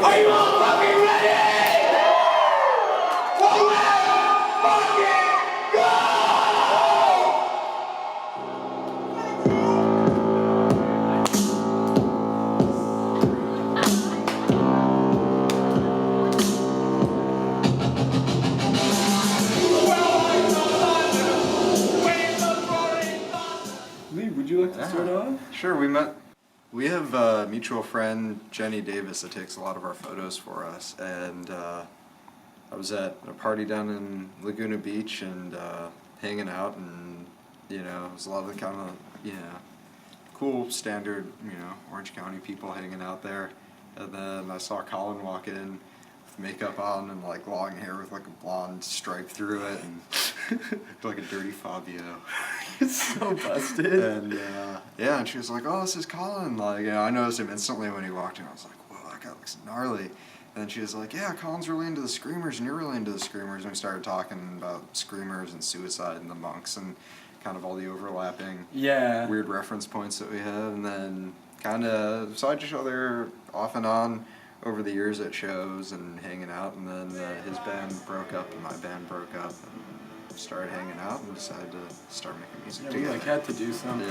Are you all fucking ready? Well, let's fucking go! Lee, would you like to start off? Sure, we have a mutual friend, Jenny Davis, that takes a lot of our photos for us, and I was at a party down in Laguna Beach and hanging out, and it was a lot of the kind of cool standard Orange County people hanging out there, and then I saw Colin walk in with makeup on and like long hair with like a blonde stripe through it and like a dirty Fabio. It's so busted. And and she was like, "Oh, this is Colin." Like, I noticed him instantly when he walked in. I was like, "Whoa, that guy looks gnarly." And then she was like, "Yeah, Colin's really into the screamers, and you're really into the screamers." And we started talking about screamers and suicide and the monks and kind of all the overlapping weird reference points that we have. And then kind of saw each other off and on over the years at shows and hanging out. And then his band broke up and my band broke up. And started hanging out and decided to start making music together. We had to do something.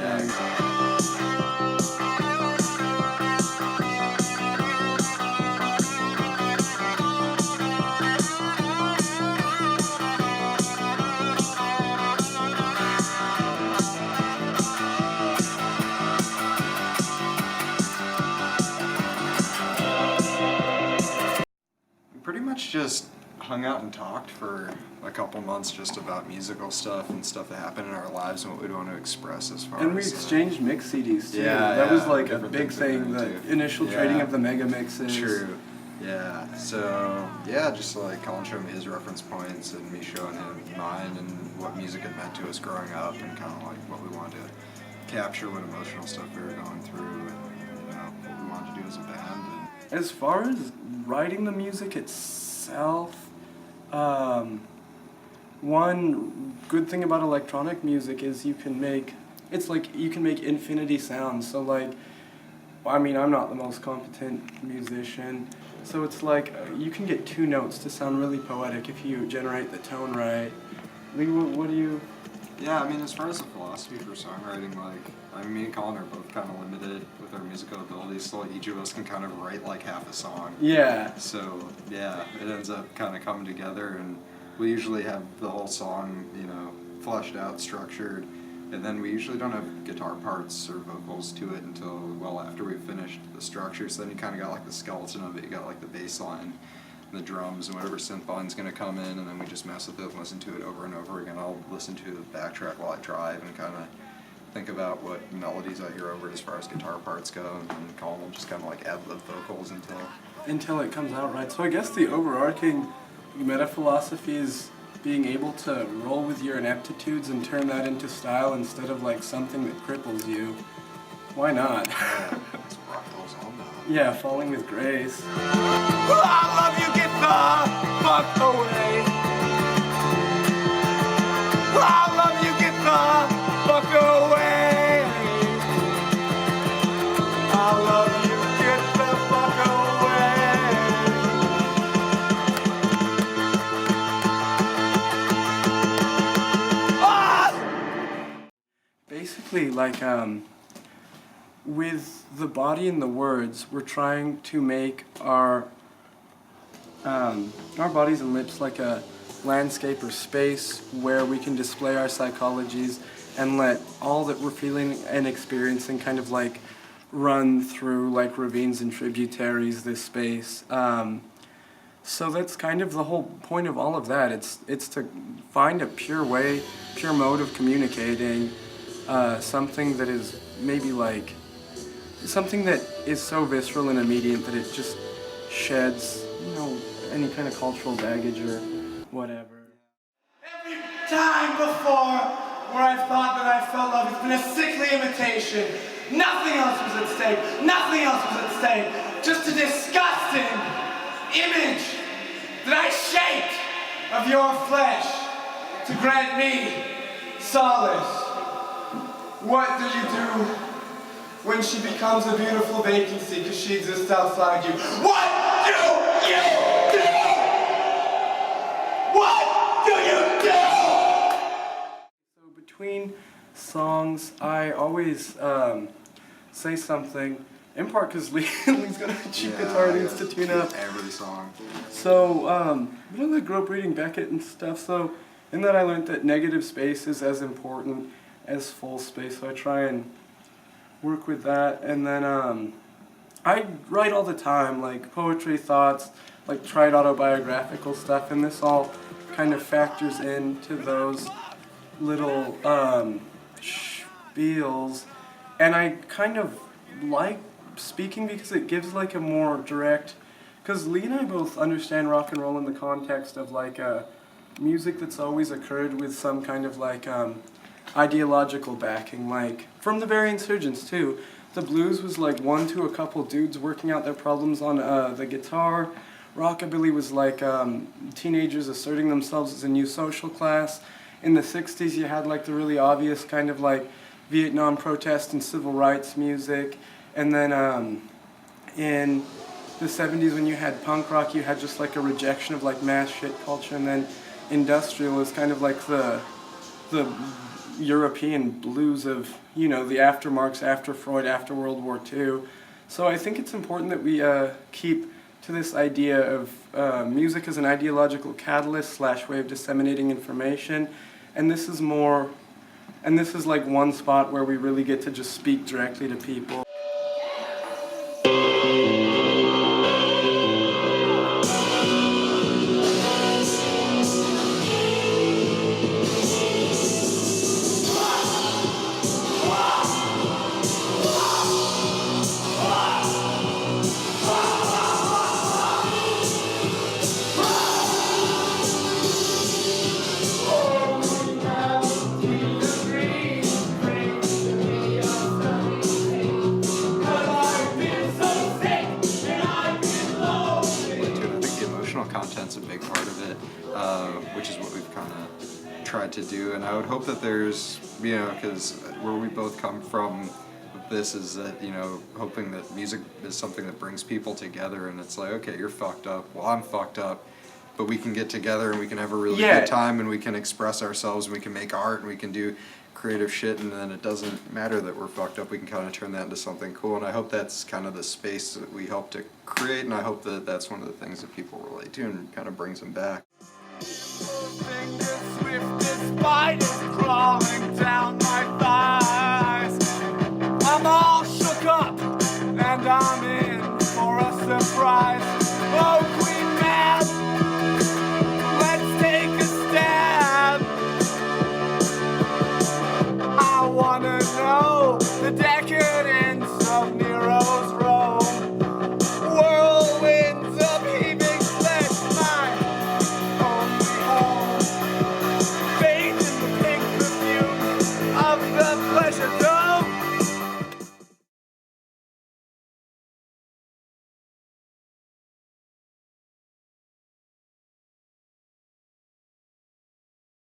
We pretty much just hung out and talked for a couple months just about musical stuff and stuff that happened in our lives and what we'd want to express as far as... And we exchanged mix CDs too. Yeah, that was like a big thing, the initial trading of the mega mixes. True. Yeah, so, just like Colin showing me his reference points and me showing him mine and what music had meant to us growing up and kind of like what we wanted to capture, what emotional stuff we were going through and what we wanted to do as a band. And as far as writing the music itself, one good thing about electronic music is you can make infinity sounds. So like, I'm not the most competent musician, so it's like you can get two notes to sound really poetic if you generate the tone right. Lee, what do you... Yeah, as far as the philosophy for songwriting, me and Colin are both kind of limited with our musical abilities, so each of us can kind of write like half a song. Yeah. So, it ends up kind of coming together, and we usually have the whole song, fleshed out, structured, and then we usually don't have guitar parts or vocals to it until well after we've finished the structure, so then you kind of got like the skeleton of it, you got like the bass line, the drums and whatever synth line's going to come in, and then we just mess with it and listen to it over and over again. I'll listen to the backtrack while I drive and kind of think about what melodies I hear over it as far as guitar parts go, and Colin will just kind of like ad-lib vocals until it comes out right. So I guess the overarching meta philosophy is being able to roll with your ineptitudes and turn that into style instead of like something that cripples you. Why not? That's what rock goes on about. Yeah, falling with grace. I love you, get the fuck away. I love you, get the fuck away. I love you, get the fuck away. Basically, with the body and the words, we're trying to make our bodies and lips like a landscape or space where we can display our psychologies and let all that we're feeling and experiencing kind of like run through like ravines and tributaries, this space. So that's kind of the whole point of all of that. It's to find a pure mode of communicating, something that is maybe like, something that is so visceral and immediate that it just sheds, any kind of cultural baggage or whatever. Every time before where I've thought that I felt love, it's been a sickly imitation. Nothing else was at stake. Nothing else was at stake. Just a disgusting image that I shaped of your flesh to grant me solace. What do you do when she becomes a beautiful vacancy because she exists outside you? What do What do you do? So between songs, I always say something, in part because Lee's got a cheap guitar and needs to tune up. Every song. So, I grew up reading Beckett and stuff, so in that I learned that negative space is as important as full space, so I try and work with that. And then I write all the time, like poetry, thoughts, like tried autobiographical stuff, and this all kind of factors into those little spiels. And I kind of like speaking because it gives like a more direct, because Lee and I both understand rock and roll in the context of like music that's always occurred with some kind of like ideological backing, like from the very insurgents too. The blues was like one to a couple dudes working out their problems on the guitar. Rockabilly was like teenagers asserting themselves as a new social class. In the 60s you had like the really obvious kind of like Vietnam protest and civil rights music. And then in the 70s when you had punk rock, you had just like a rejection of like mass shit culture. And then industrial is kind of like the European blues of, you know, the aftermarks after Freud, after World War II. So I think it's important that we keep to this idea of music as an ideological catalyst / way of disseminating information. And this is more, and this is like one spot where we really get to just speak directly to people. Content's a big part of it, which is what we've kind of tried to do. And I would hope that there's, you know, because where we both come from, this is that, you know, hoping that music is something that brings people together, and it's like, okay, you're fucked up, well, I'm fucked up, but we can get together and we can have a really good time, and we can express ourselves, and we can make art, and we can do creative shit, and then it doesn't matter that we're fucked up, we can kind of turn that into something cool. And I hope that's kind of the space that we hope to create, and I hope that that's one of the things that people relate to and kind of brings them back. Crawling down my thighs. I'm all shook up and I'm in for a surprise. Oh, Queen.